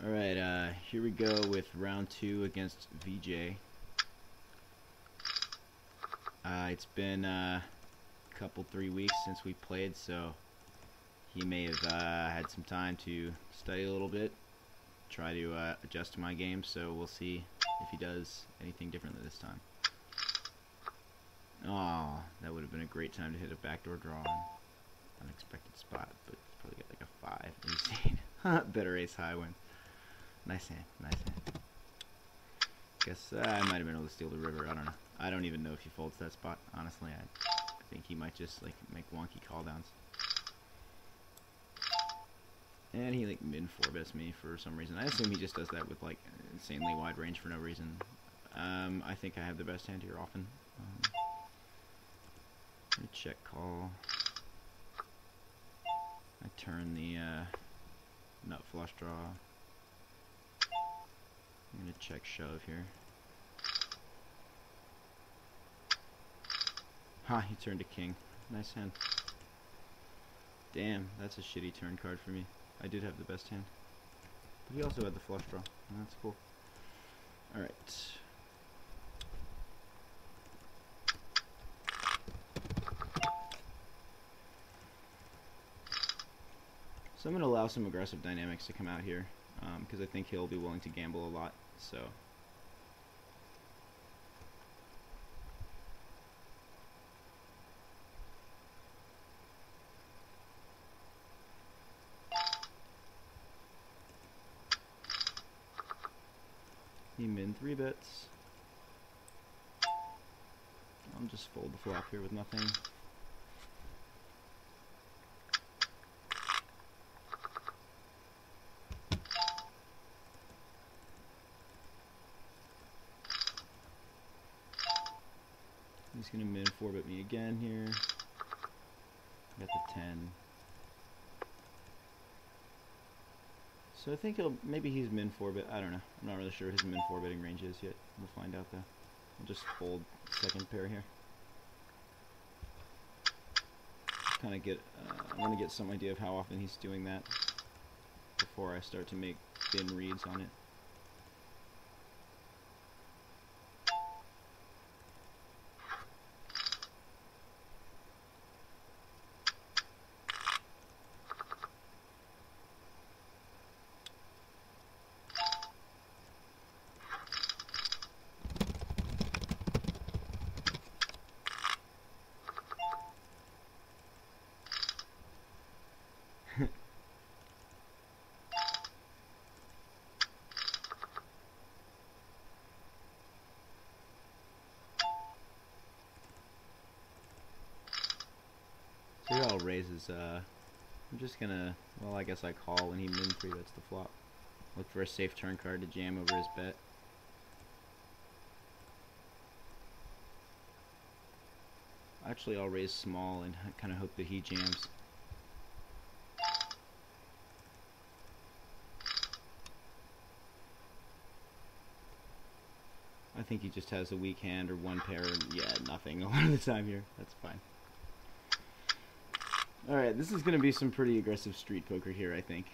Alright, here we go with round 2 against Vijay. It's been a couple, 3 weeks since we played, so he may have had some time to study a little bit, try to adjust to my game, so we'll see if he does anything differently this time. Oh, that would have been a great time to hit a backdoor draw on unexpected spot, but it's probably got like a 5. Better ace high win. Nice hand, nice hand. Guess I might have been able to steal the river. I don't know. I don't even know if he folds that spot. Honestly, I think he might just like make wonky call downs. And he like min 4-bets me for some reason. I assume he just does that with like insanely wide range for no reason. I think I have the best hand here often. Let me check call. I turn the nut flush draw. I'm gonna check shove here. Ha, he turned a king. Nice hand. Damn, that's a shitty turn card for me. I did have the best hand. But he also had the flush draw. That's cool. Alright. So I'm going to allow some aggressive dynamics to come out here, because I think he'll be willing to gamble a lot, so. He min 3-bets. I'll just fold the flop here with nothing. He's gonna min 4-bet me again here. Got the 10. So I think maybe he's min 4-bet. I don't know. I'm not really sure what his min 4-betting range is yet. We'll find out though. I'll just fold second pair here. Kind of get. I want to get some idea of how often he's doing that before I start to make thin reads on it. So here I'll raise his, I'm just gonna, well I guess I call when he min 3-bets the flop. Look for a safe turn card to jam over his bet. Actually I'll raise small and kind of hope that he jams. I think he just has a weak hand or one pair, yeah, nothing a lot of the time here. That's fine. Alright, this is going to be some pretty aggressive street poker here, I think.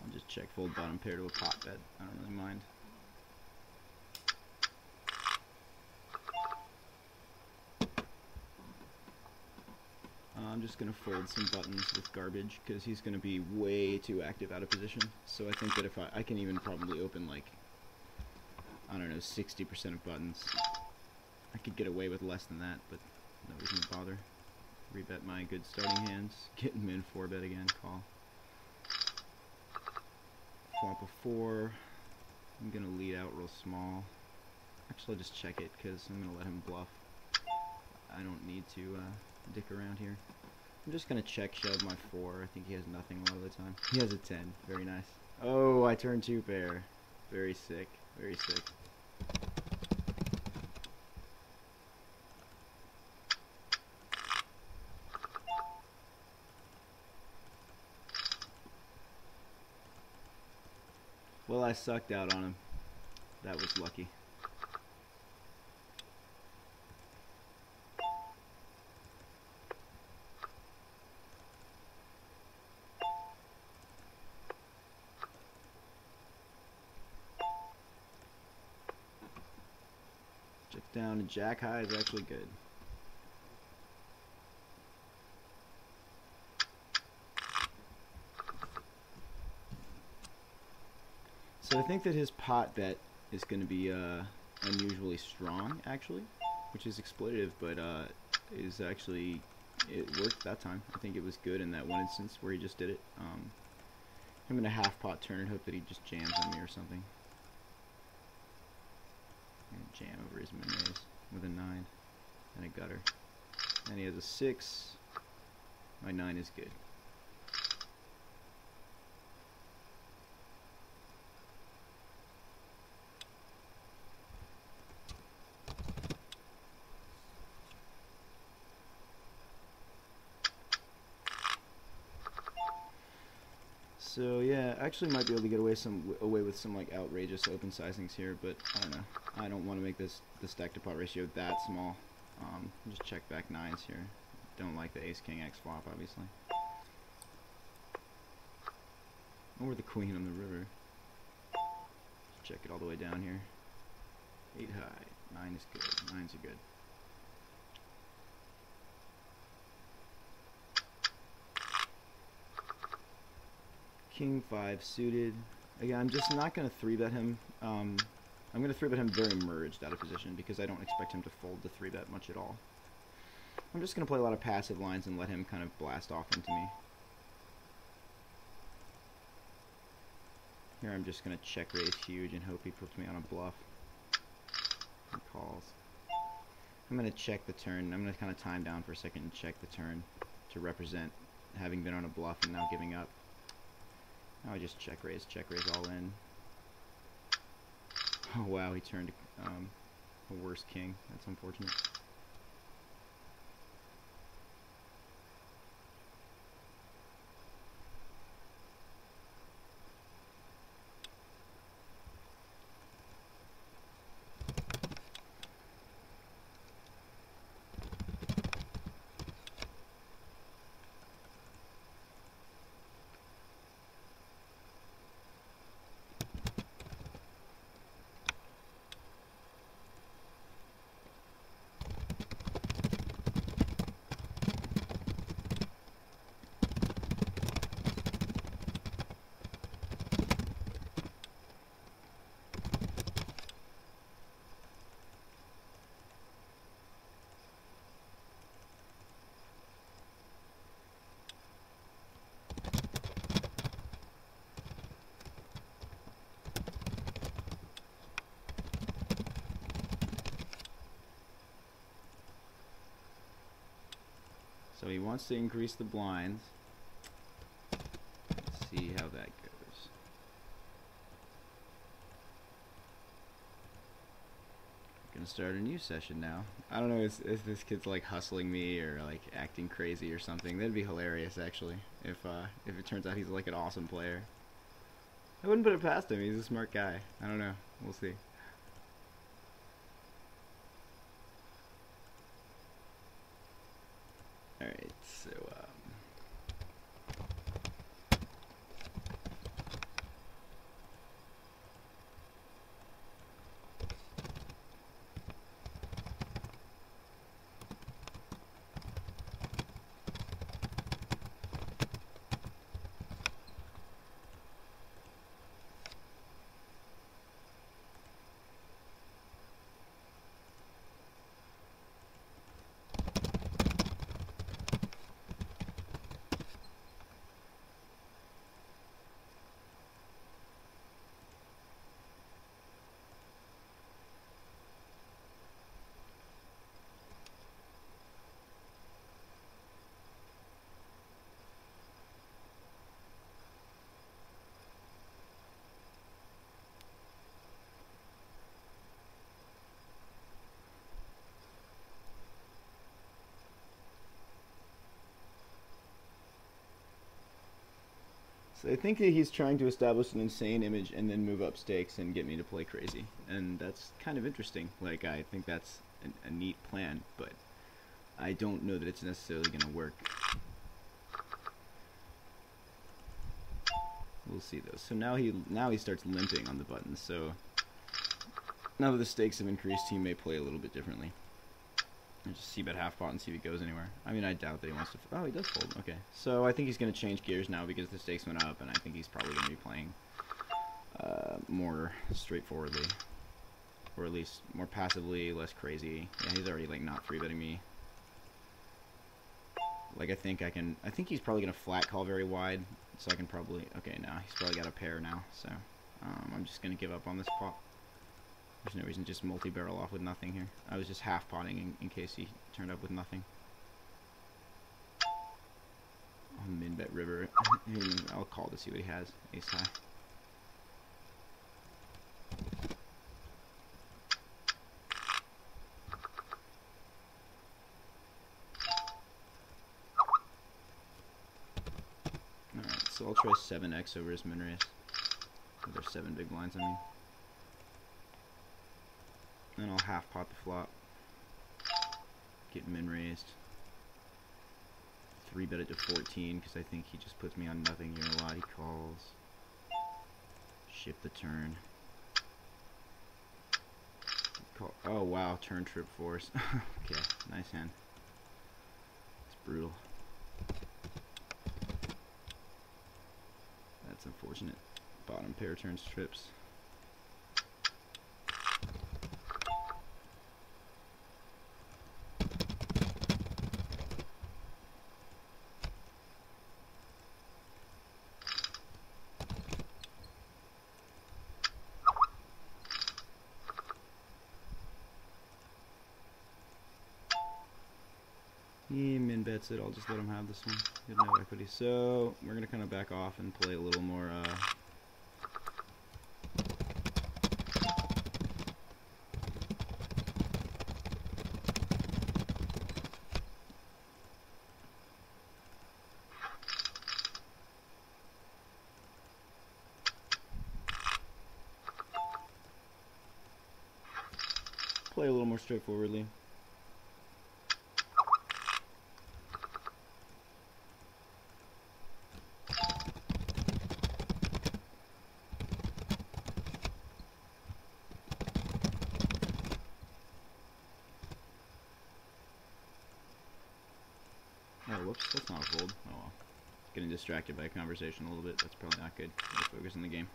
I'll just check fold bottom pair to a pot bet. I don't really mind. I'm just going to fold some buttons with garbage because he's going to be way too active out of position. So I think that if I can even probably open like, I don't know, 60% of buttons. I could get away with less than that, but no reason to bother. Rebet my good starting hands. Get min 4-bet again, call. Flop a 4. I'm going to lead out real small. Actually, I'll just check it because I'm going to let him bluff. I don't need to dick around here. I'm just going to check shove my 4. I think he has nothing a lot of the time. He has a 10. Very nice. Oh, I turned 2 pair. Very sick. Very sick. Well, I sucked out on him. That was lucky. Check down to jack high is actually good. So I think that his pot bet is going to be unusually strong, actually, which is exploitative, but is actually, it worked that time. I think it was good in that one instance where he just did it. I'm going to half pot turn and hope that he just jams on me or something. And jam over his mayonnaise with a 9 and a gutter. And he has a 6. My 9 is good. So yeah, actually might be able to get away with some like outrageous open sizings here, but I don't know. I don't want to make the stack to pot ratio that small. Just check back 9s here. Don't like the ace king x flop, obviously. Or the queen on the river. Just check it all the way down here. 8 high. 9 is good. 9s are good. King 5 suited. Again, I'm just not going to 3-bet him. I'm going to 3-bet him very merged out of position because I don't expect him to fold the 3-bet much at all. I'm just going to play a lot of passive lines and let him kind of blast off into me. Here I'm just going to check raise huge and hope he puts me on a bluff. He calls. I'm going to check the turn. I'm going to kind of time down for a second and check the turn to represent having been on a bluff and now giving up. Now I just check raise all in. Oh wow, he turned a worse king. That's unfortunate. So he wants to increase the blinds. Let's see how that goes. Gonna start a new session now. I don't know if this kid's like hustling me or like acting crazy or something. That'd be hilarious actually. If it turns out he's like an awesome player. I wouldn't put it past him. He's a smart guy. I don't know. We'll see. Alright, so, So I think that he's trying to establish an insane image and then move up stakes and get me to play crazy. And that's kind of interesting. Like, I think that's a neat plan, but I don't know that it's necessarily going to work. We'll see though. So now he starts limping on the buttons. So now that the stakes have increased, he may play a little bit differently. I'll just see bet half pot and see if he goes anywhere. I mean, I doubt that he wants to. Oh, he does fold. Okay. So I think he's going to change gears now because the stakes went up, and I think he's probably going to be playing more straightforwardly, or at least more passively, less crazy. Yeah, he's already like not 3-betting me. Like I think he's probably going to flat call very wide, so I can probably. Okay, now he's probably got a pair now, so I'm just going to give up on this pot. There's no reason to just multi-barrel off with nothing here. I was just half-potting in case he turned up with nothing. I'll min-bet river. I'll call to see what he has. Ace high. Alright, so I'll try 7x over his min raise. There's 7 big blinds, I mean. Then I'll half pot the flop. Get min raised. 3-bet it to 14 because I think he just puts me on nothing here a lot. He calls. Ship the turn. Call. Oh wow, turn trip force. Okay, nice hand. It's brutal. That's unfortunate. Bottom pair turns trips. He min bets it. I'll just let him have this one. He had no equity. So we're gonna kind of back off and play a little more. Play a little more straightforwardly. Oh, whoops, that's not a fold. Oh well. Getting distracted by a conversation a little bit. That's probably not good. Let's focus on the game.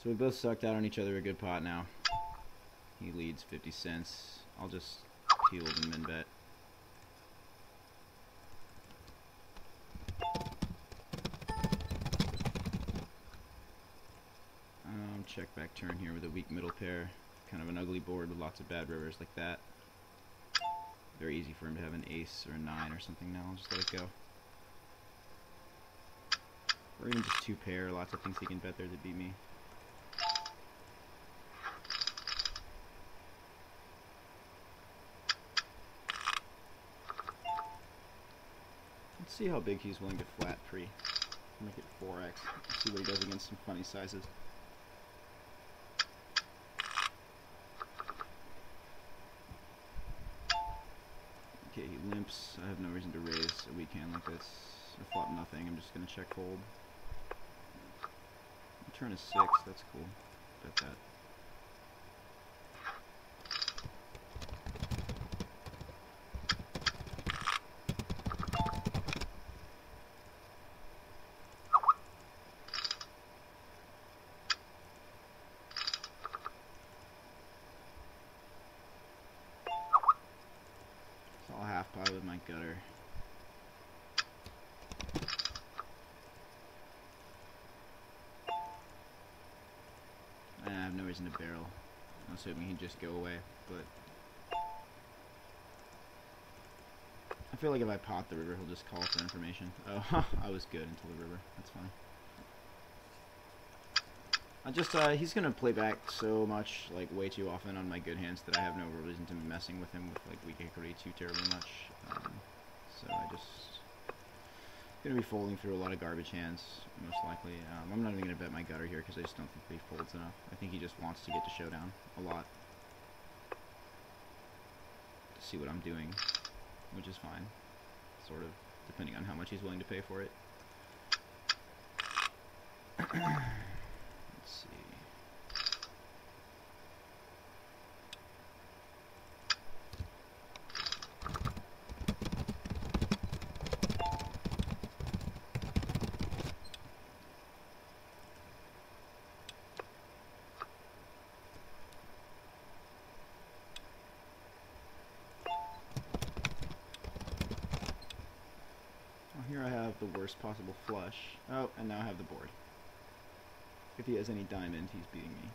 So we both sucked out on each other a good pot now. He leads 50 cents. I'll just peel the min bet. Check back turn here with a weak middle pair. Kind of an ugly board with lots of bad rivers like that. Very easy for him to have an ace or a 9 or something now. I'll just let it go. Or even just 2 pair. Lots of things he can bet there to beat me. Let's see how big he's willing to flat pre. Make it 4x. See what he does against some funny sizes. Okay, he limps. I have no reason to raise a weak hand like this. Or flop nothing. I'm just going to check fold. Turn is 6. That's cool. Bet that. Half pot with my gutter. I have no reason to barrel. I was hoping he'd just go away, but I feel like if I pot the river, he'll just call for information. Oh, I was good until the river. That's fine. He's gonna play back so much, like, way too often on my good hands that I have no reason to be messing with him with, like, weak equity too terribly much. So I just gonna be folding through a lot of garbage hands, most likely. I'm not even gonna bet my gutter here because I just don't think he folds enough. I think he just wants to get to showdown a lot to see what I'm doing, which is fine, sort of, depending on how much he's willing to pay for it. Let's see. Here I have the worst possible flush. Oh, and now I have the board. If he has any diamond, he's beating me.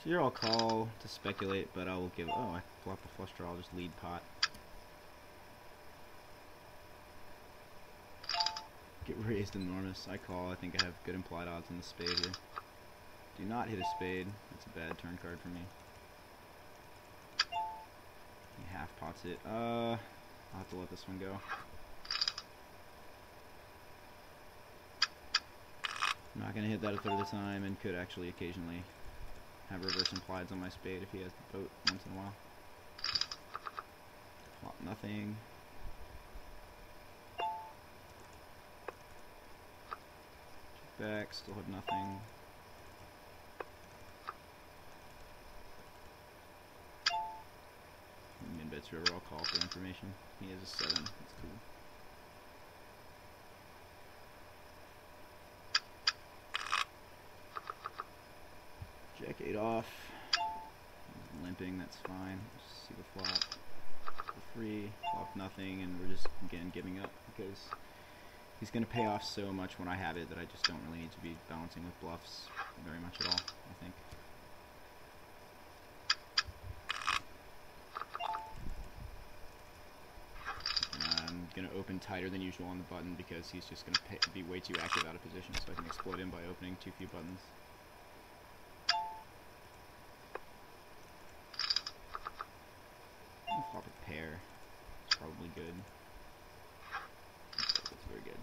So here I'll call to speculate, but I will give... Oh, I flop the flush draw, I'll just lead pot. Get raised enormous. I call. I think I have good implied odds on the spade here. Do not hit a spade. That's a bad turn card for me. He half pots it. I'll have to let this one go. I'm not going to hit that a third of the time and could actually occasionally have reverse implieds on my spade if he has the boat once in a while. Flop nothing. Check back, still have nothing. Min bets river, I'll call for information. He has a 7, that's cool. Jack 8 off. He's limping, that's fine. Just see the flop. For free, flop nothing, and we're just again giving up because he's going to pay off so much when I have it that I just don't really need to be balancing with bluffs very much at all, I think. I'm going to open tighter than usual on the button because he's just going to be way too active out of position, so I can exploit him by opening too few buttons. Flop a pair. It's probably good. That's very good.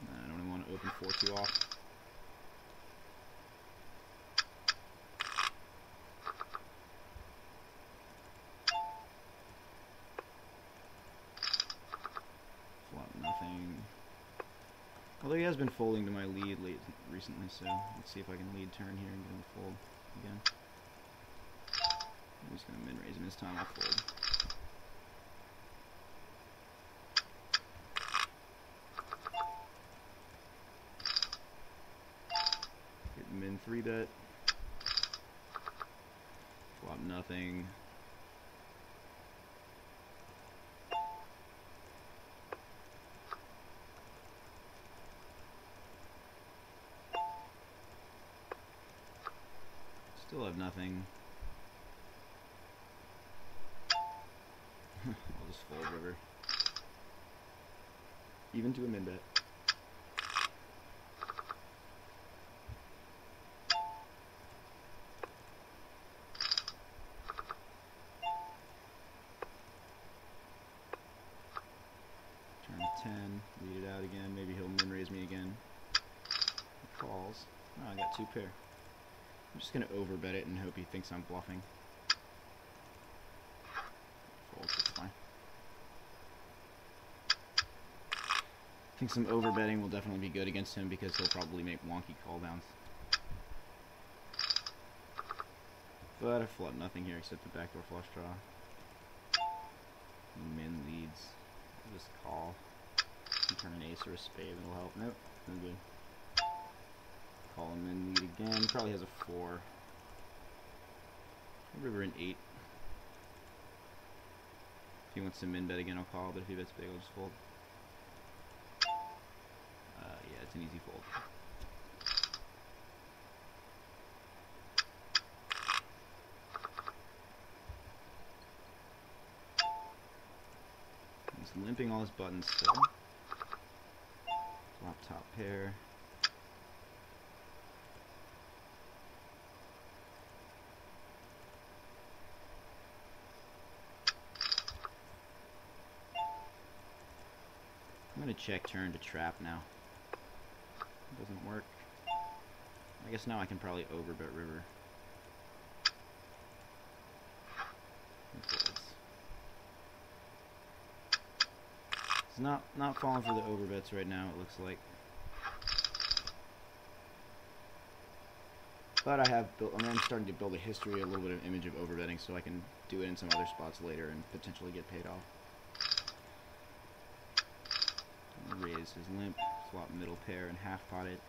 I don't even want to open 4-2 off. Flop nothing. Although he has been folding to my lead recently, so let's see if I can lead turn here and get him to fold again. I'm just going to min-raise him this time, I'll fold. Get min 3-bet. Flop nothing. Still have nothing. I'll just fold river. Even to a min bet. Turn 10, lead it out again. Maybe he'll min raise me again. He calls. Oh, I got 2 pair. I'm just going to overbet it and hope he thinks I'm bluffing. Folds, it's fine. I think some overbetting will definitely be good against him because he'll probably make wonky call downs. But I flop nothing here except the backdoor flush draw. Min leads. I'll just call. Turn an ace or a spade, that'll help. Nope, no good. Call him in, lead again. He probably has a 4. River an 8. If he wants to min bet again, I'll call, but if he bets big, I'll just fold. Yeah, it's an easy fold. He's limping all his buttons still. Flop top pair. I'm gonna check turn to trap now. It doesn't work. I guess now I can probably overbet river. He folds. He's not falling for the overbets right now, it looks like. But I'm starting to build a history, a little bit of image of overbetting, so I can do it in some other spots later and potentially get paid off. Raise his limp, flop middle pair, and half pot it.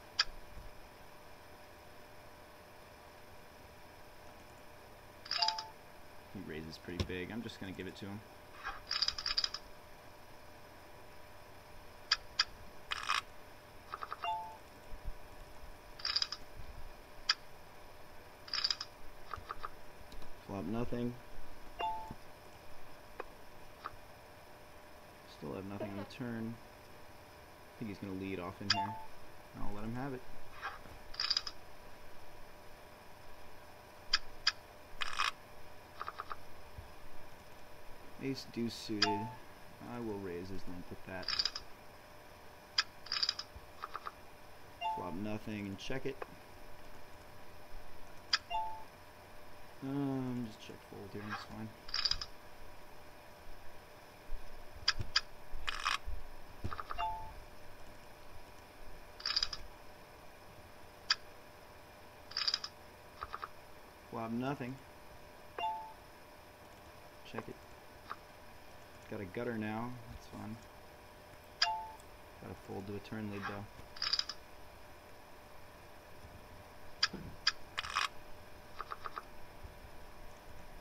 He raises pretty big. I'm just going to give it to him. Flop nothing. Still have nothing on the turn. I think he's going to lead off in here. I'll let him have it. Ace deuce suited. I will raise his limp with that. Flop nothing and check it. Just check fold here, it's fine. Flop nothing. Check it. Got a gutter now, that's fine. Gotta fold to a turn lead though.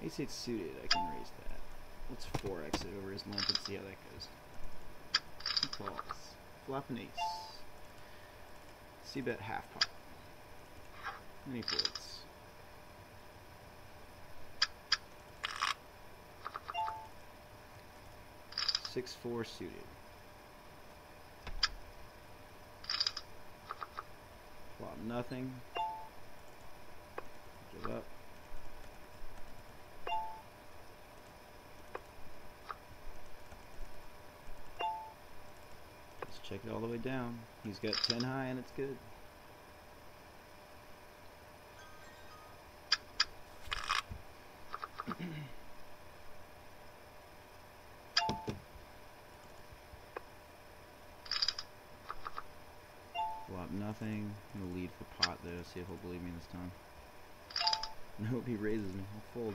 Ace 8 suited, I can raise that. Let's 4x it over his limp and see how that goes. He calls. Flop an ace. C-bet half pot. And he folds. Six 4 suited. Flop nothing. Give up. Just check it all the way down. He's got 10 high and it's good. Flop nothing. I'm gonna lead for pot though, see if he'll believe me this time. Nope, he raises me. I'll fold.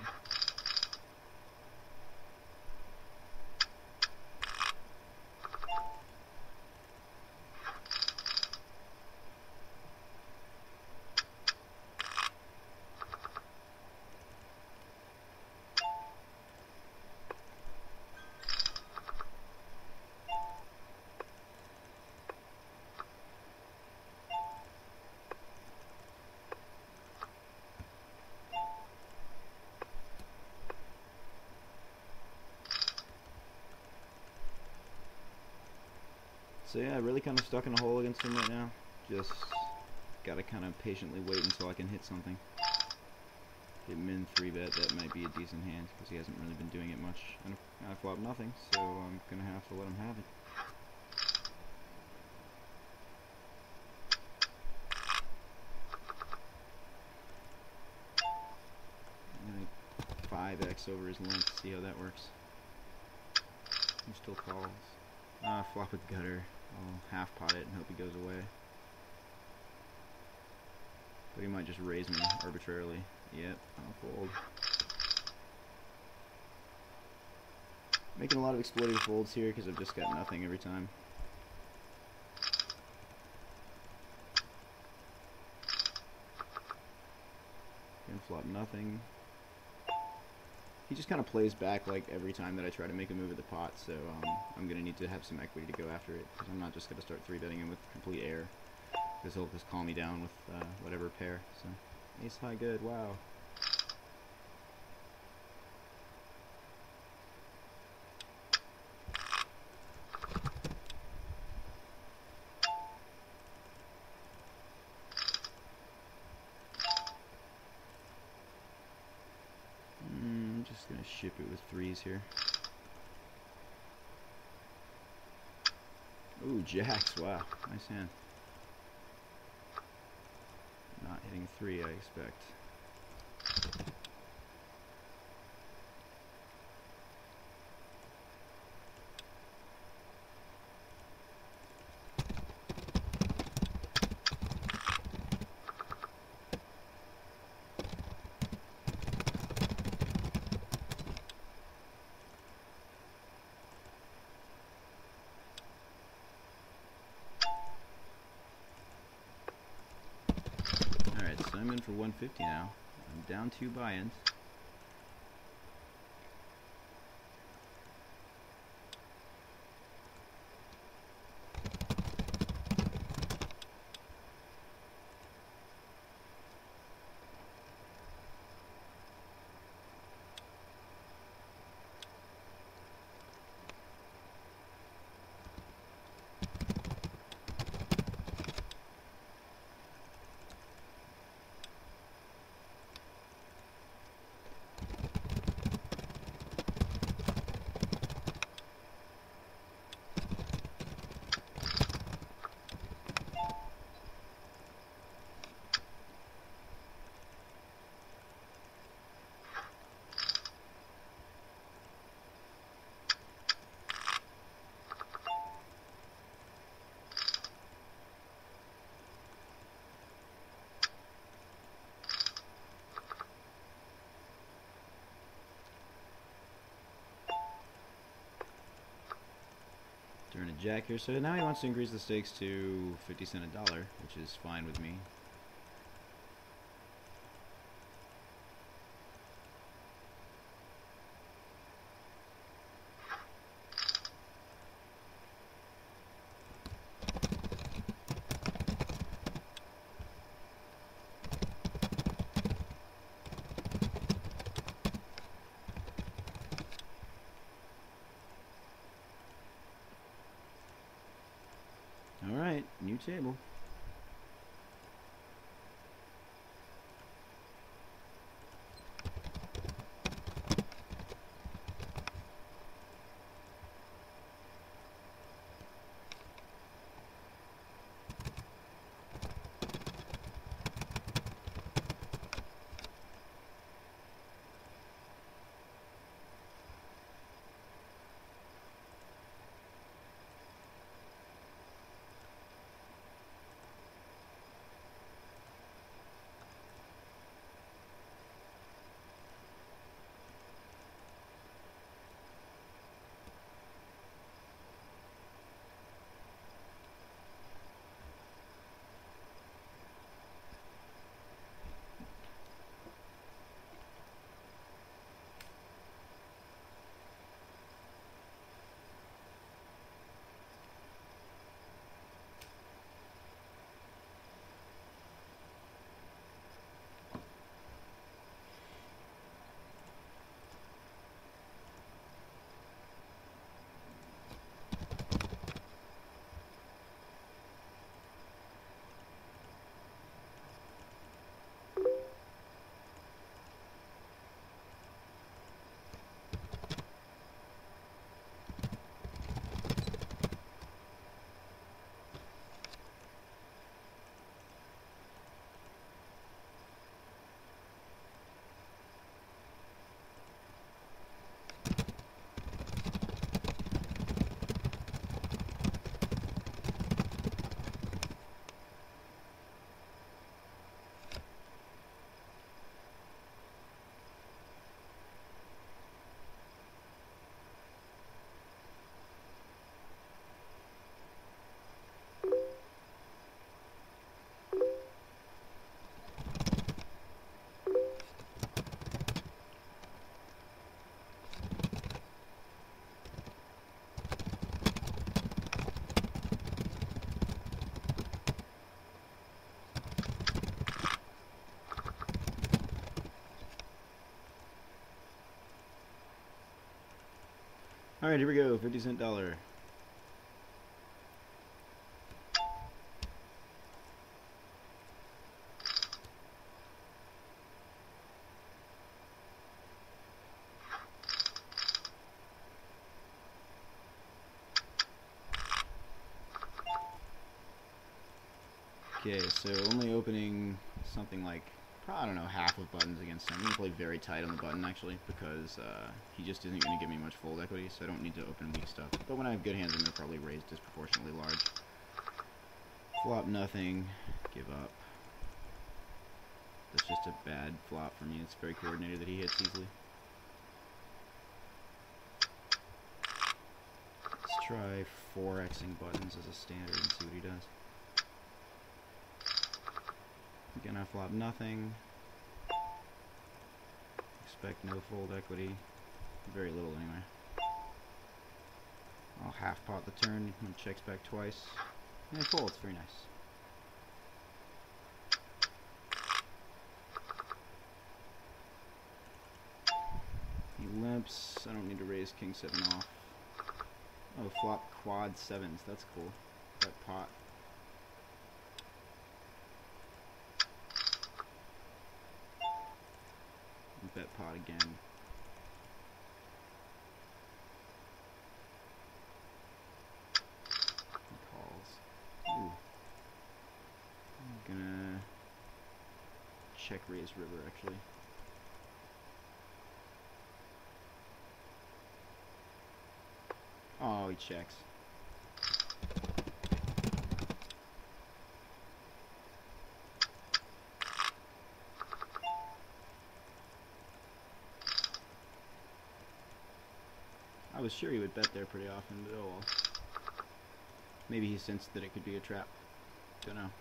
So yeah, really kind of stuck in a hole against him right now. Just gotta kind of patiently wait until I can hit something. Get min 3-bet, that might be a decent hand because he hasn't really been doing it much. And I flop nothing, so I'm gonna have to let him have it. And I 5x over his limp, see how that works. He still calls. Flop a gutter. I'll half pot it and hope he goes away. But he might just raise me arbitrarily. Yep, I'll fold. Making a lot of exploitive folds here because I've just got nothing every time. Gonna flop nothing. he just kind of plays back like every time that I try to make a move at the pot, so I'm going to need to have some equity to go after it, because I'm not just going to start 3-betting him with complete air, because he'll just call me down with whatever pair. So ace high good, wow. Just gonna ship it with 3s here. Ooh, jacks, wow, nice hand. Not hitting 3, I expect. So I'm in for 150 now. I'm down 2 buy-ins. Turn a jack here, so now he wants to increase the stakes to 50 cents a dollar, which is fine with me. Alright, new table. Alright, here we go. 50-cent dollar. Okay, so only opening something like, I don't know, half of buttons against him. I'm going to play very tight on the button, actually, because he just isn't going to give me much fold equity, so I don't need to open weak stuff. But when I have good hands, I'm going to probably raise disproportionately large. Flop nothing, give up. That's just a bad flop for me. It's very coordinated that he hits easily. Let's try 4xing buttons as a standard and see what he does. Again, I flop nothing. Expect no fold equity. Very little anyway. I'll half pot the turn when it checks back twice. And it folds, very nice. He limps. I don't need to raise king 7 off. Oh, flop quad 7s. That's cool. That pot. Bet pot again. He calls. Ooh. I'm gonna check raise river actually. Oh, he checks. I was sure he would bet there pretty often, but oh well. Maybe he sensed that it could be a trap. Don't know.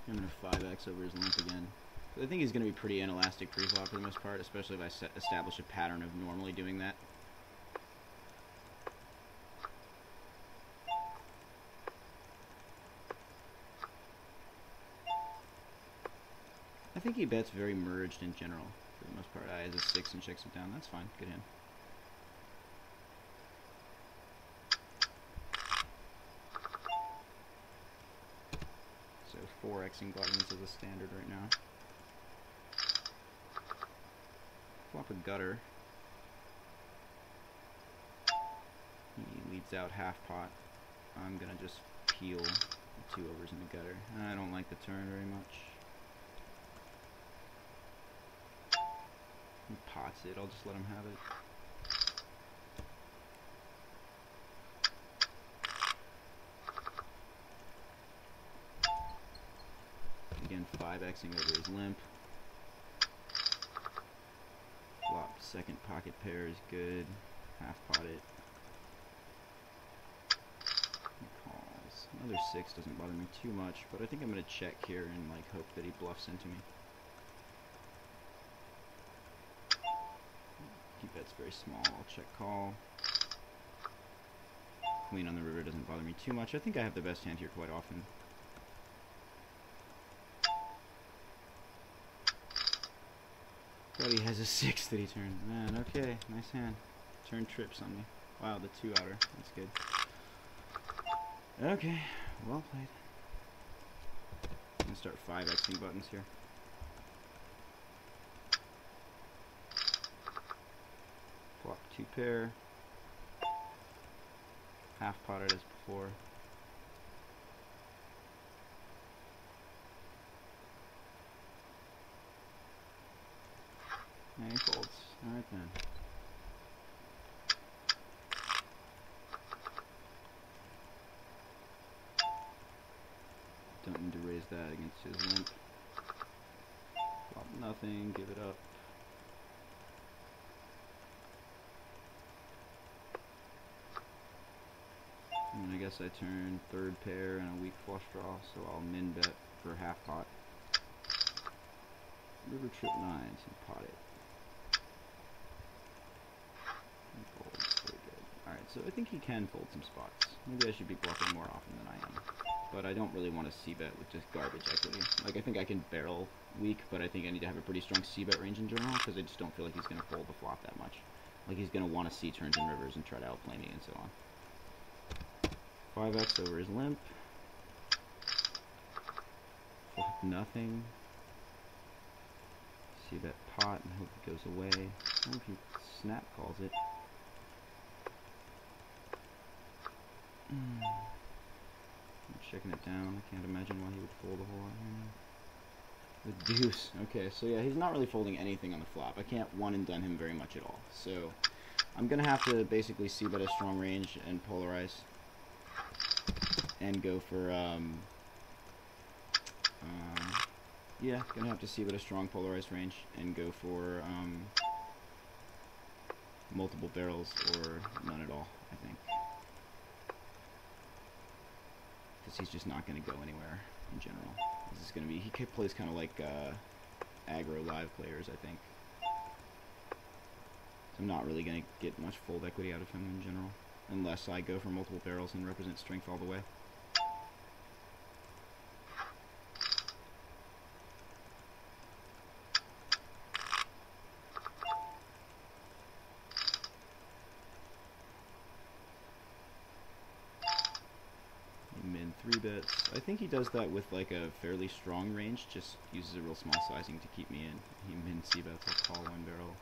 I'm going to 5x over his limp again. I think he's going to be pretty inelastic pre-flop for the most part, especially if I establish a pattern of normally doing that. I think he bets very merged in general for the most part. I has a 6 and checks it down. That's fine. Good hand. So 4xing buttons is a standard right now. Flop a gutter. He leads out half pot. I'm gonna just peel the 2 overs in the gutter. I don't like the turn very much. He pots it. I'll just let him have it. Again, 5xing over his limp. Flop second pocket pair is good. Half pot it. He calls. Another 6 doesn't bother me too much, but I think I'm going to check here and like hope that he bluffs into me. He bets very small. I'll check call. Queen on the river doesn't bother me too much. I think I have the best hand here quite often. But he has a 6 that he turned. Man, okay, nice hand. Turn trips on me. Wow, the 2 outer. That's good. Okay, well played. I'm gonna start 5xing buttons here. Flop 2 pair. Half potted as before. And he folds. Alright then. Don't need to raise that against his limp. Flop nothing, give it up. And I guess I turn third pair and a weak flush draw, so I'll min bet for half pot. River trip 9s and pot it. And folds, very good. Alright, so I think he can fold some spots. Maybe I should be bluffing more often than I am. But I don't really want to c-bet with just garbage equity. Like, I think I can barrel weak, but I think I need to have a pretty strong c-bet range in general, because I just don't feel like he's going to fold the flop that much. Like, he's going to want to see turns and rivers and try to outplay me and so on. 5x over his limp. Flop nothing. C-bet pot and hope it goes away. I hope he snap calls it. I'm checking it down. I can't imagine why he would fold a whole lot here now. The deuce. Okay, so yeah, he's not really folding anything on the flop. I can't one and done him very much at all. So I'm going to have to basically c-bet a strong range and polarize. And go for, yeah, gonna have to c-bet a strong polarized range and go for, multiple barrels or none at all, I think. Because he's just not gonna go anywhere in general. This is gonna be, he plays kind of like, aggro live players, I think. So I'm not really gonna get much fold equity out of him in general. Unless I go for multiple barrels and represent strength all the way. Min 3 bets. I think he does that with like a fairly strong range, just uses a real small sizing to keep me in. He min c bets, I'll call one barrel.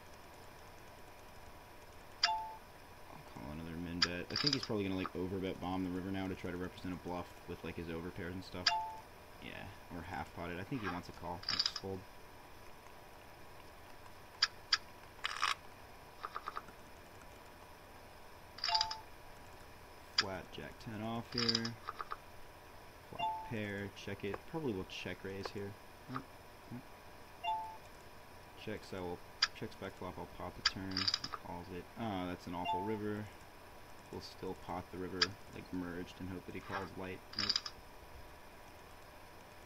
Another min bet. I think he's probably gonna like overbet bomb the river now to try to represent a bluff with like his overpairs and stuff. Yeah, or half potted. I think he wants a call. I'll just fold. Flat jack 10 off here. Flop pair, check it. Probably will check raise here. Checks, I will checks back flop, I'll pot the turn. He calls it. Oh, that's an awful river. We'll still pot the river, like merged, and hope that he calls light. Nope.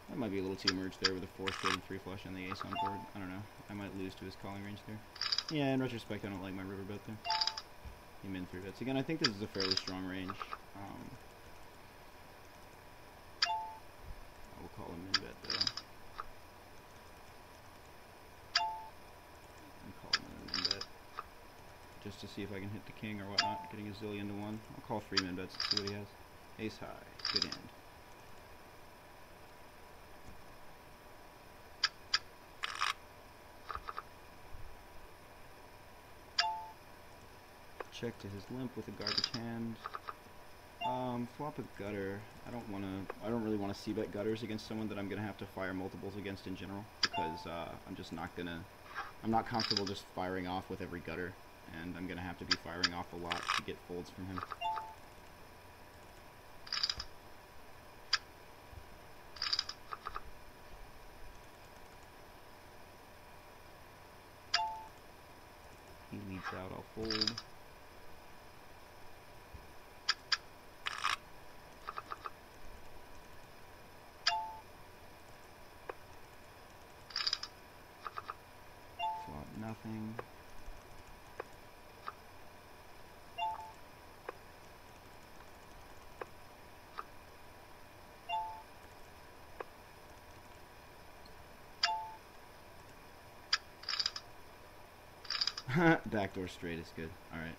That might be a little too merged there with a 4 straight and 3 flush and the ace on board. I don't know. I might lose to his calling range there. Yeah, in retrospect, I don't like my river bet there. He min 3 bets. Again, I think this is a fairly strong range. I will call a min bet though. Just to see if I can hit the king or whatnot, getting a zillion to 1. I'll call 3 min bets and see what he has. Ace high, good end. Check to his limp with a garbage hand. Flop a gutter. I don't really want to c-bet gutters against someone that I'm gonna have to fire multiples against in general, because I'm not comfortable just firing off with every gutter. And I'm going to have to be firing off a lot to get folds from him. He leads out, I'll fold. Flop nothing. Backdoor straight is good. Alright.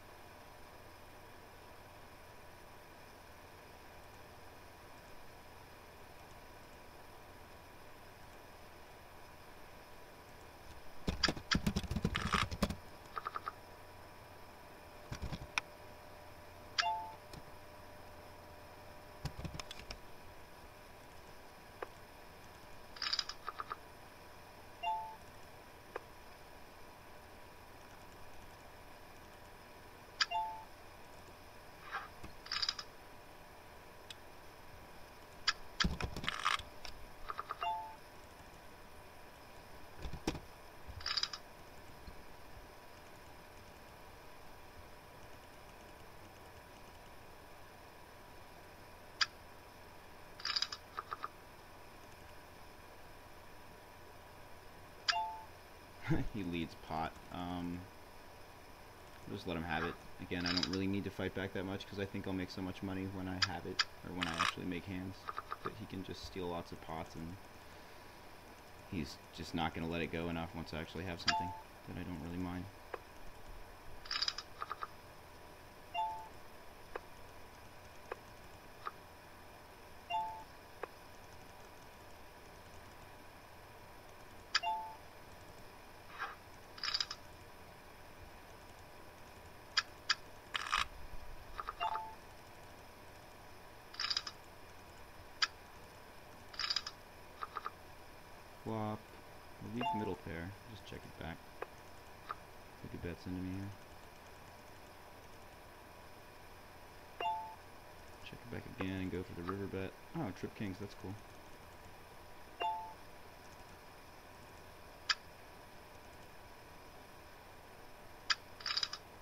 He leads pot. Just let him have it. Again, I don't really need to fight back that much because I think I'll make so much money when I have it, or when I actually make hands, that he can just steal lots of pots, and he's just not going to let it go enough once I actually have something that I don't really mind. Flop. I'll leave middle pair. Just check it back. Take a bets into me here. Check it back again and go for the river bet. Oh, trip kings. That's cool.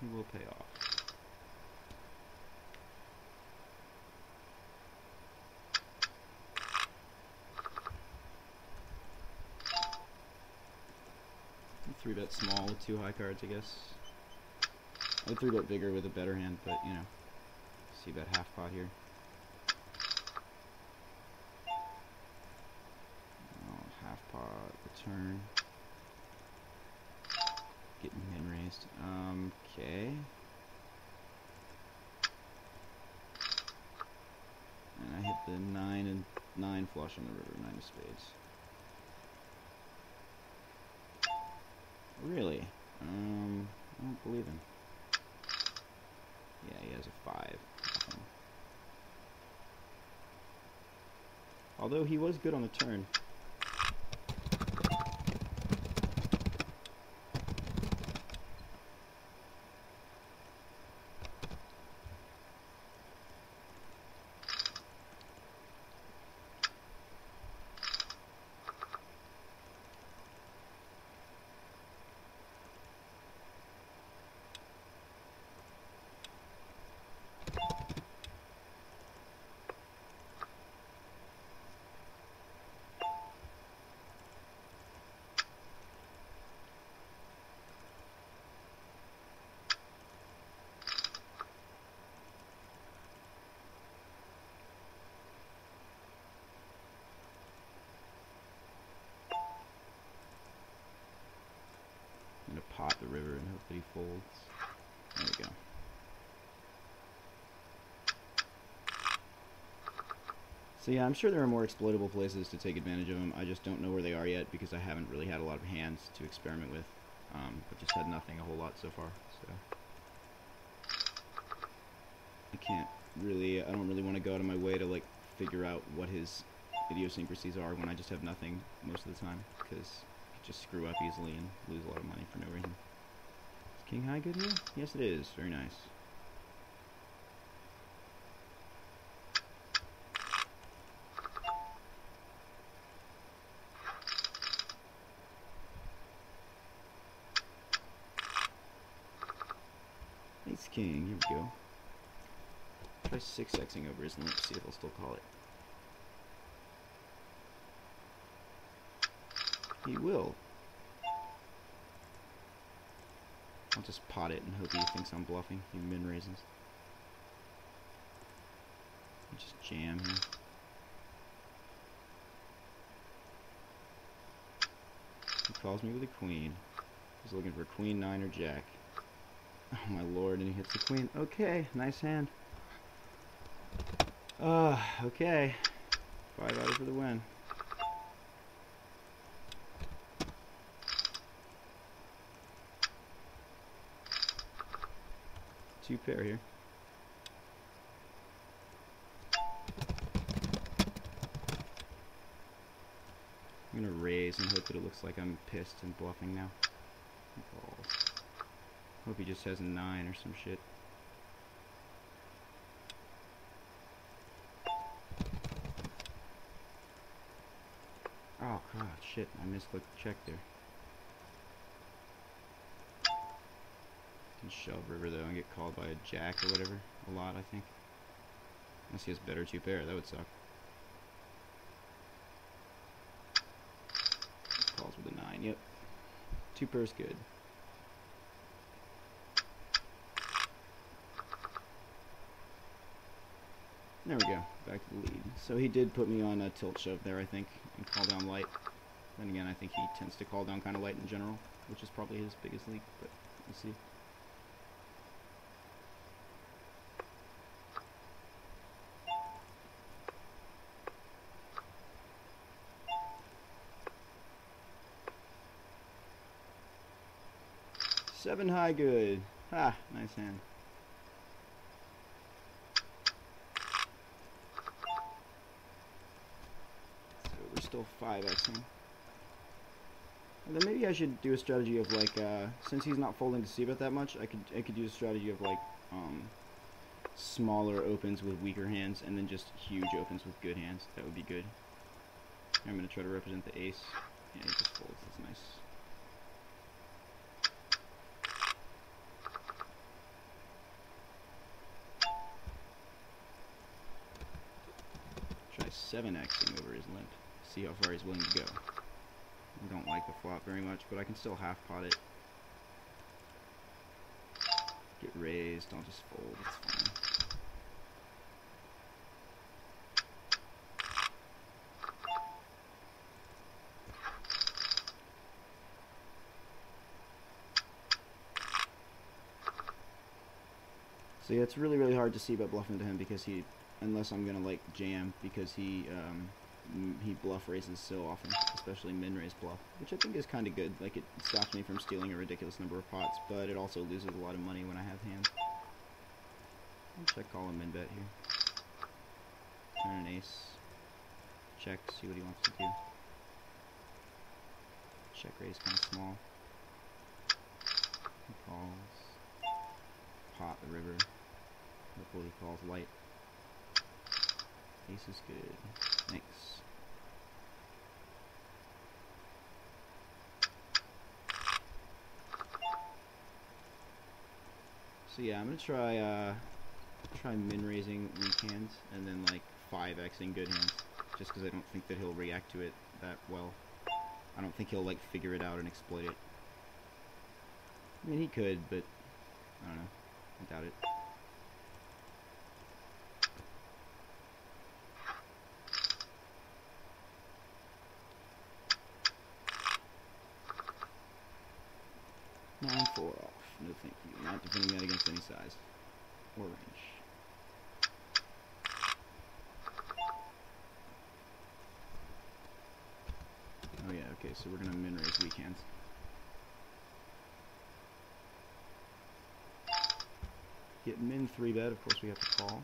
He will pay off. Three bet small with 2 high cards, I guess. I would 3-bet bigger with a better hand, but you know, see that half pot here. Oh, half pot return. Getting min raised. Okay. And I hit the 9 and 9 flush on the river, 9 of spades. Really? I don't believe him. Yeah, he has a 5. Although he was good on the turn. I'm gonna pot the river and hope that he folds. There we go. So yeah, I'm sure there are more exploitable places to take advantage of them. I just don't know where they are yet because I haven't really had a lot of hands to experiment with. I've just had nothing a whole lot so far, so I can't really, I don't really want to go out of my way to like figure out what his idiosyncrasies are when I just have nothing most of the time, because I just screw up easily and lose a lot of money for no reason. Is king high good here? Yes it is, very nice. Ace king, here we go. Try 6xing over his limp, see if he'll still call it. He will. I'll just pot it and hope he thinks I'm bluffing. He min raises. Just jam here. He calls me with a queen. He's looking for queen, 9, or jack. Oh my lord, and he hits the queen. Okay, nice hand. Okay. 5 out for the win. Two pair here. I'm gonna raise and hope that it looks like I'm pissed and bluffing now. Balls. Hope he just has a 9 or some shit. Oh god, shit, I missed the check there. Can shove river though and get called by a jack or whatever. A lot, I think. Unless he has better 2 pair, that would suck. Calls with a 9, yep. 2 pairs good. There we go, back to the lead. So he did put me on a tilt shove there, I think, and call down light. Then again, I think he tends to call down kind of light in general, which is probably his biggest leak, but we'll see. Seven high, good. Ha, nice hand. So we're still 5xing. And then maybe I should do a strategy of like, since he's not folding to c-bet that much, I could use a strategy of like, smaller opens with weaker hands, and then just huge opens with good hands. That would be good. I'm gonna try to represent the ace. Yeah, he just folds. That's nice. Try 7xing over his limp. See how far he's willing to go. I don't like the flop very much, but I can still half pot it. Get raised, I'll just fold, it's fine. So yeah, it's really, really hard to see bet bluff into him because he, unless I'm gonna like jam, because he bluff raises so often, especially min raise bluff, which I think is kind of good. Like, it stops me from stealing a ridiculous number of pots, but it also loses a lot of money when I have hands. I'll check call a min bet here. Turn an ace. Check, see what he wants to do. Check raise kind of small. He calls. Pot the river. Hopefully he calls light. Ace is good. Thanks. So yeah, I'm gonna try min raising weak hands and then like 5xing good hands, just because I don't think that he'll react to it that well. I don't think he'll like figure it out and exploit it. I mean, he could, but I don't know. I doubt it. Nine 4 off. No thank you. Not defending that against any size or range. Oh yeah, okay, so we're gonna min raise weak hands. Get min 3 bet, of course we have to call.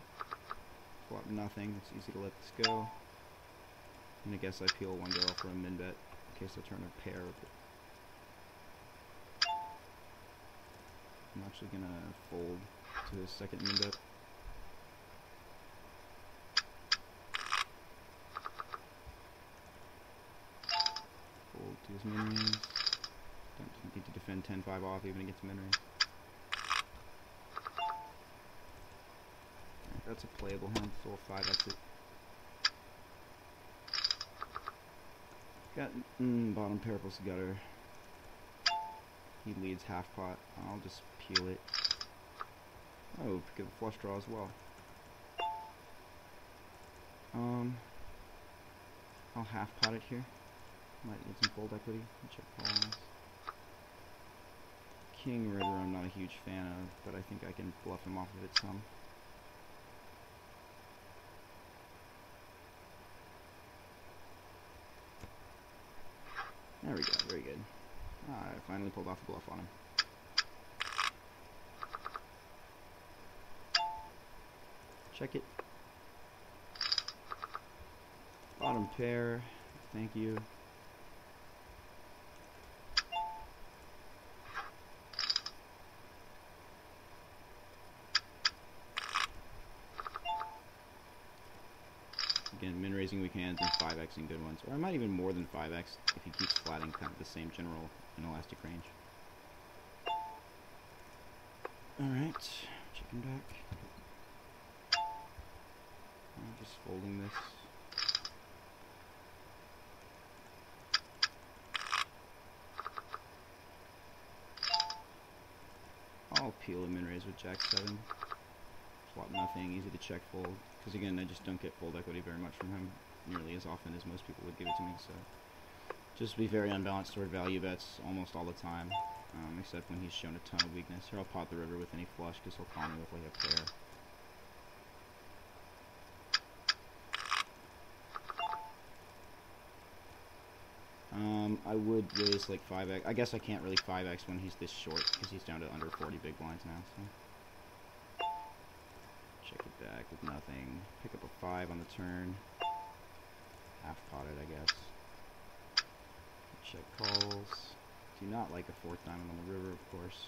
Flop nothing, it's easy to let this go. And I guess I peel one barrel for a min bet in case I turn a pair with it. I'm actually gonna fold to his second min bet. Fold to his min raise. Don't need to defend 10-5 off even against min raise. That's a playable hand, still a 5 exit. Got bottom pair plus gutter. He leads half pot. I'll just peel it. Oh, get a flush draw as well. I'll half pot it here. Might need some fold equity. Check calls. King river I'm not a huge fan of, but I think I can bluff him off of it some. There we go, very good. I finally pulled off a bluff on him. Check it. Bottom pair, thank you. Again, min raising weak hands and 5xing good ones. Or I might even more than 5x if he keeps flatting kind of the same general inelastic range. Alright, chicken back. I'm just folding this. peel a min raise with Jack 7. Flop nothing, easy to check fold. Because again, I just don't get fold equity very much from him, nearly as often as most people would give it to me, so. Just be very unbalanced toward value bets almost all the time, except when he's shown a ton of weakness. Here I'll pot the river with any flush, because he'll call me with like a pair. I would raise like 5x. I guess I can't really 5x when he's this short, because he's down to under 40 big blinds now, so. Check it back with nothing. Pick up a 5 on the turn. Half potted, I guess. Check calls. Do not like a 4th diamond on the river, of course.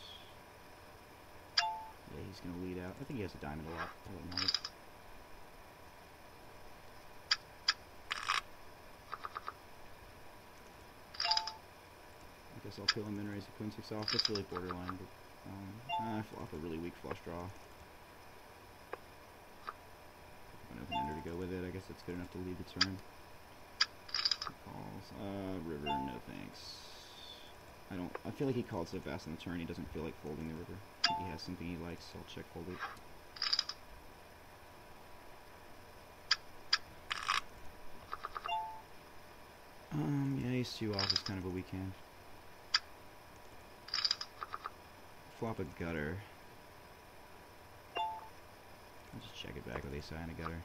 Yeah, he's going to lead out. I think he has a diamond a lot. I don't know. I guess I'll kill him and raise the queen 6 off. It's really borderline, but I flop a really weak flush draw. An open ender to go with it. I guess that's good enough to lead the turn. Calls. River, no thanks. I feel like he called so fast on the turn, he doesn't feel like folding the river. I think he has something he likes, so I'll check fold it. Yeah, ace 2 off is kind of a weak hand. Flop a gutter. I'll just check it back with ace high and a gutter.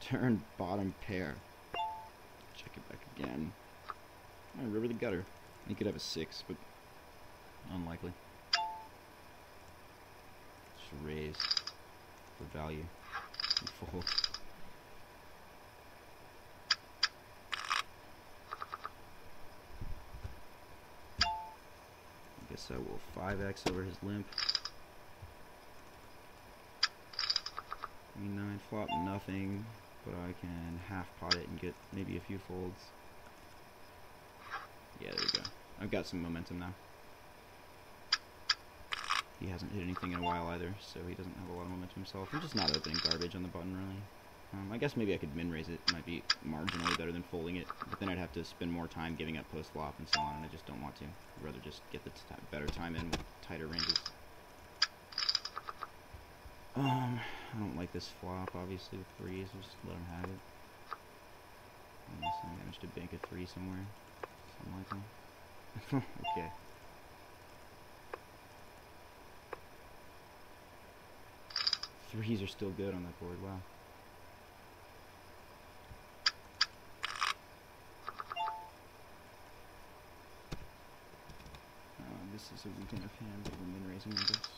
Turn bottom pair. Check it back again. Oh, river the gutter. He could have a 6, but unlikely. Just raise for value. He folds. I guess I will 5x over his limp. Queen 9 flop nothing, but I can half pot it and get maybe a few folds. Yeah, there we go. I've got some momentum now. He hasn't hit anything in a while either, so he doesn't have a lot of momentum himself. I'm just not opening garbage on the button, really. I guess maybe I could min-raise it. It might be marginally better than folding it, but then I'd have to spend more time giving up post-flop and so on, and I just don't want to. I'd rather just get the better time in with tighter ranges. I don't like this flop, obviously, with 3s. Just let him have it. Unless I manage to bank a 3 somewhere. Something like that. Okay. Threes are still good on that board, wow. This is a weak enough hand that we're min-raising, I guess.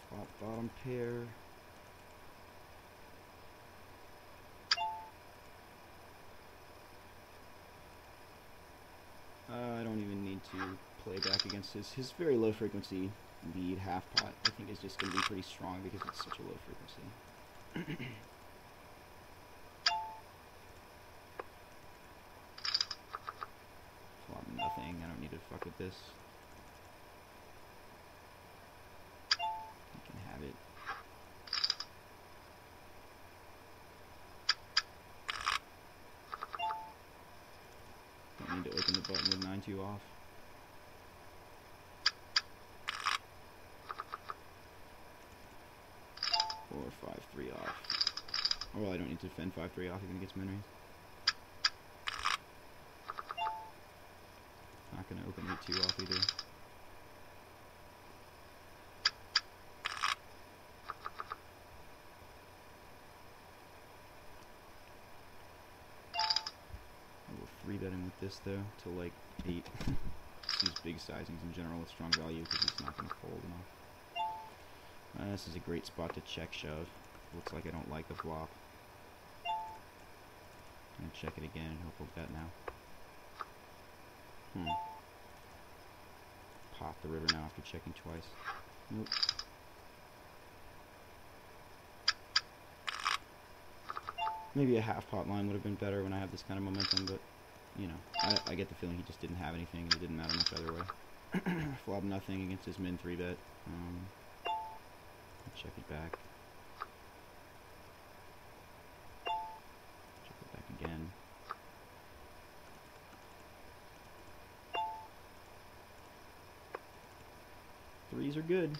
Flop bottom pair. I don't even need to play back against his very low frequency lead half pot. I think is just going to be pretty strong because it's such a low frequency. Flop nothing. I don't need to fuck with this. You can have it. Don't need to open the button with 9-2 off. Or 5-3 off. Oh, well, I don't need to defend 5-3 off even against min raise. Not going to open 8-2 off either. I will 3-bet him with this though to like 8. Just use big sizings in general with strong value because he's not going to fold enough. This is a great spot to check shove. Looks like I don't like the flop. I'm going to check it again and hope we'll bet now. Pot the river now after checking twice. Nope. Maybe a half pot line would have been better when I have this kind of momentum, but, you know, I get the feeling he just didn't have anything and it didn't matter much either way. Flop nothing against his min 3-bet. Check it back. Check it back again. Threes are good.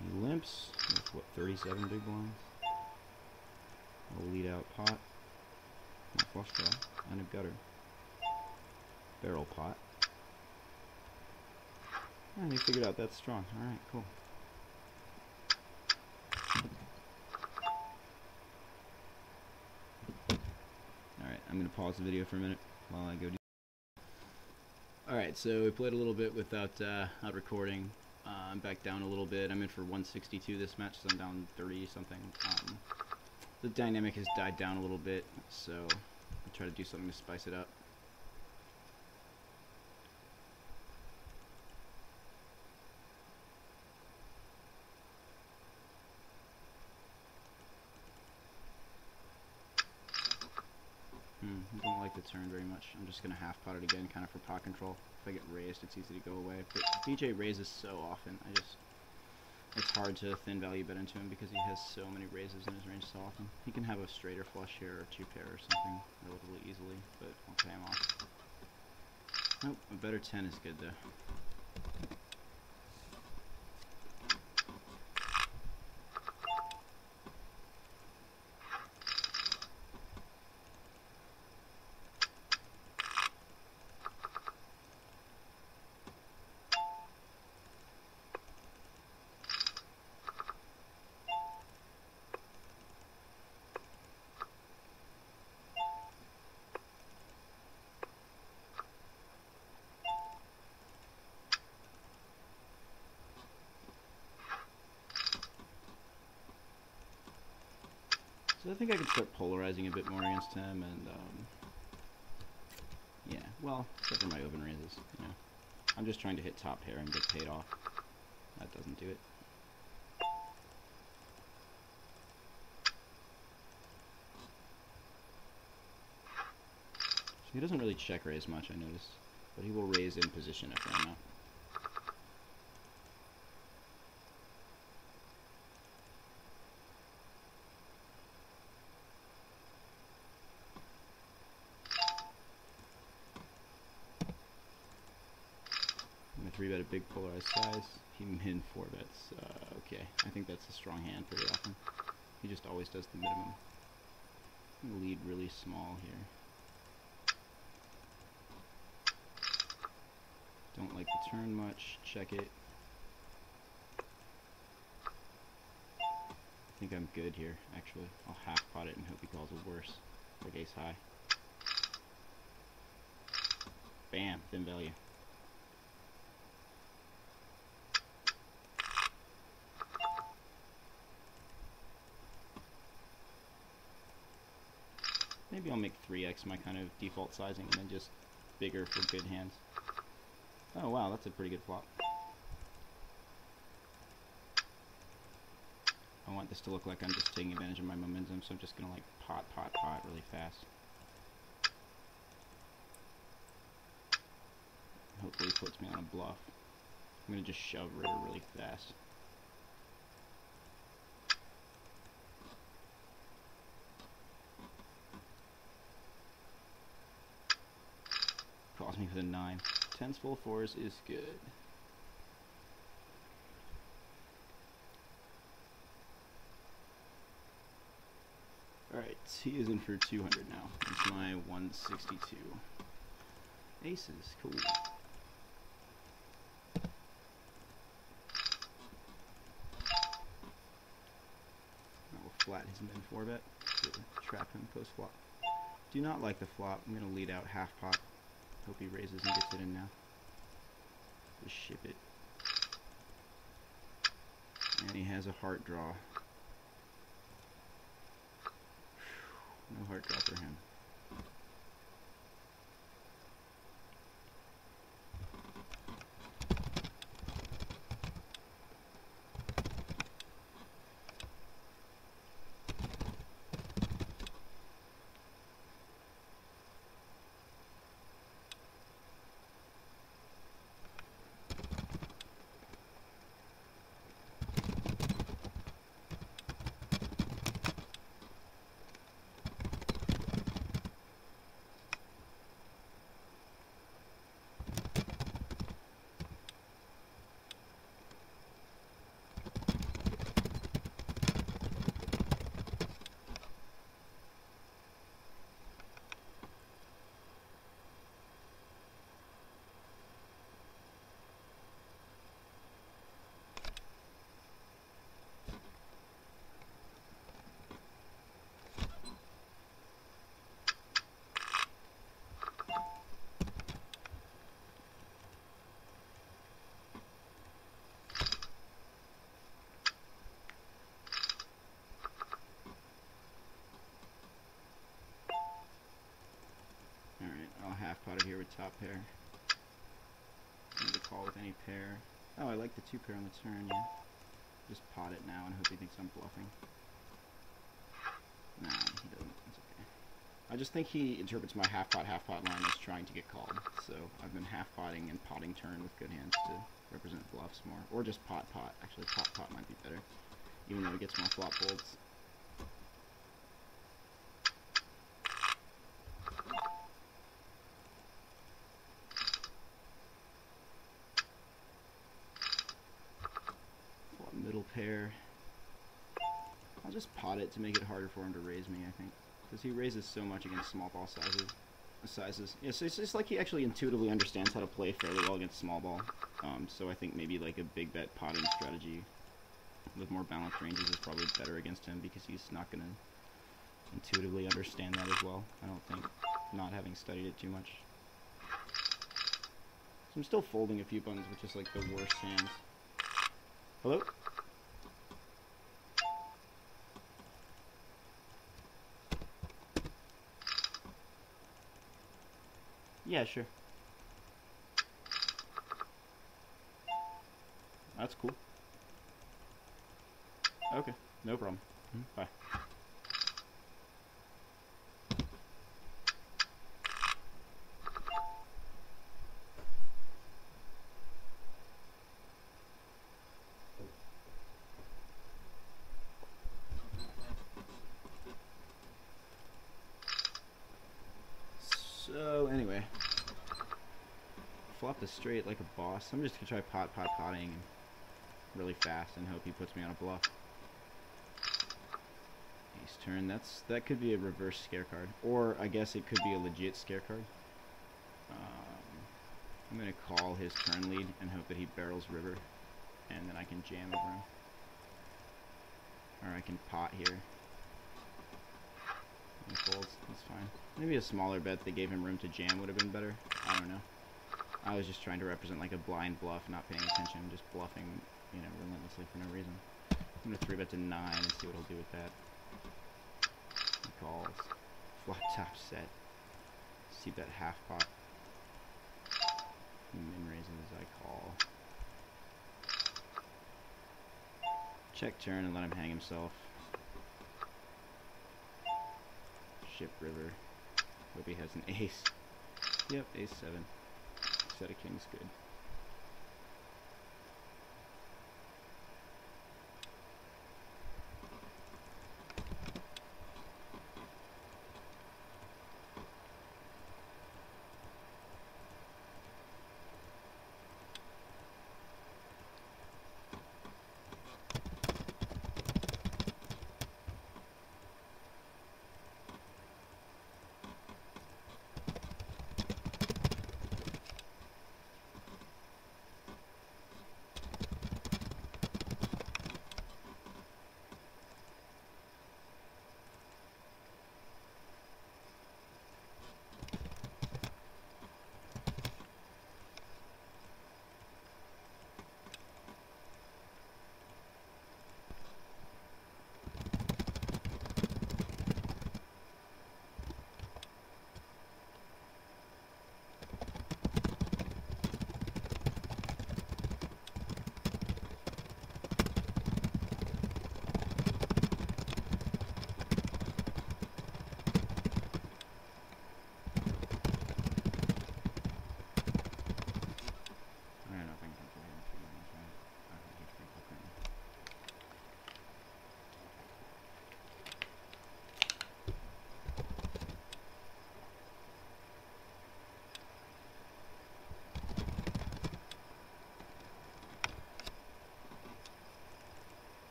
He limps with what, 37 big blinds? A lead out pot. A flush draw. And a gutter. Barrel pot. And he figured out that's strong. Alright, cool. Alright, I'm going to pause the video for a minute while I go do. Alright, so we played a little bit without not recording. I'm back down a little bit. I'm in for 162 this match, so I'm down 30 something. The dynamic has died down a little bit, so I'll try to do something to spice it up. I don't like the turn very much. I'm just going to half pot it again, kind of for pot control. If I get raised, it's easy to go away. But Vijay raises so often, it's hard to thin value bet into him because he has so many raises in his range so often. He can have a straighter flush here or two pair or something relatively easily, but I'll pay him off. Nope, a better 10 is good though. So I think I could start polarizing a bit more against him, and yeah, well, except for my open raises, you know. I'm just trying to hit top pair and get paid off. That doesn't do it. So he doesn't really check raise much, I notice, but he will raise in position if I'm out. Three bet a big polarized size. He min 4 bets. Okay, I think that's a strong hand pretty often. He just always does the minimum. Lead really small here. Don't like the turn much. Check it. I think I'm good here, actually. I'll half pot it and hope he calls it worse. Like ace high. Bam, thin value. Maybe I'll make 3x my kind of default sizing and then just bigger for good hands. Oh wow, that's a pretty good flop. I want this to look like I'm just taking advantage of my momentum, so I'm just gonna like pot really fast. Hopefully he puts me on a bluff. I'm gonna just shove river really fast. Calls me for the 9. 10s full 4s is good. Alright, he is in for 200 now. It's my 162. Aces, cool. I will flat his min 4 bet to trap him post flop. Do not like the flop. I'm going to lead out half pot. Hope he raises and gets it in now. Just ship it. And he has a heart draw. No heart draw for him. top pair. I need to call with any pair. Oh, I like the 2 pair on the turn, yeah. Just pot it now and hope he thinks I'm bluffing. Nah, he doesn't. It's okay. I just think he interprets my half pot line as trying to get called. So I've been half potting and potting turn with good hands to represent bluffs more. Or just pot. Actually, pot might be better. Even though it gets more flop folds. Middle pair. I'll just pot it to make it harder for him to raise me, I think. Because he raises so much against small ball sizes. Yeah, so it's just like he actually intuitively understands how to play fairly well against small ball. So I think maybe like a big bet potting strategy with more balanced ranges is probably better against him because he's not going to intuitively understand that as well. I don't think, not having studied it too much. So I'm still folding a few buttons with just like the worst hands. Hello? Yeah, sure. That's cool. Okay, no problem. Bye. So, anyway. Flop the straight like a boss. I'm just gonna try potting really fast and hope he puts me on a bluff. Ace turn. That could be a reverse scare card, or I guess it could be a legit scare card. I'm gonna call his turn lead and hope that he barrels river, and then I can jam over him, or I can pot here. He folds. That's fine. Maybe a smaller bet that gave him room to jam would have been better. I don't know. I was just trying to represent like a blind bluff, not paying attention, just bluffing, you know, relentlessly for no reason. I'm gonna 3-bet to 9 and see what he'll do with that. He calls. Flop top set. C-bet half pot. He min raises, I call. Check turn and let him hang himself. Ship river. Hope he has an ace. Yep, ace 7. Set of kings, good.